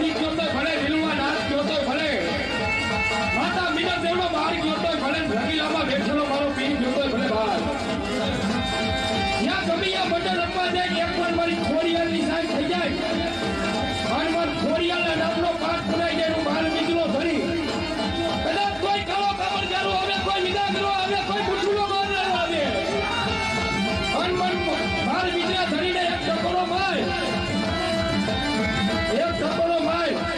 હરી ગયો તો ભલે દિલમાં નાચ ગયો તો ભલે માતા મીના દેવનો બહાર ગયો તો ભલે રંગીલામાં બેઠેલો મારો પીર ગયો તો ભલે બહાર ત્યાં ગમિયા બટે રમવા જાય એક વાર મારી ખોડિયાલની સાઈડ થઈ જાય હનુમાન ખોડિયાલના નામનો પાઠ પુરાઈ જાય હું બહાર નીકળો ધરી કદાચ કોઈ કાળો કામરગારો આવે કોઈ વિદાગરો આવે કોઈ બુઠુલો માર આવે હનુમાન બહાર વિજ્ઞા ધરીને એક ટકોરો માય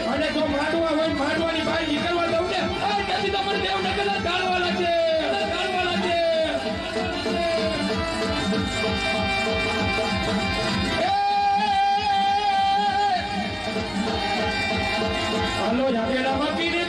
અને જો માંડવા હોય માંડવાની બહાર નીકળવા દઉં ને ત્યાંથી તમારે દેવ નગર ગાળવા લાગે હાલો જાગેલા માપીને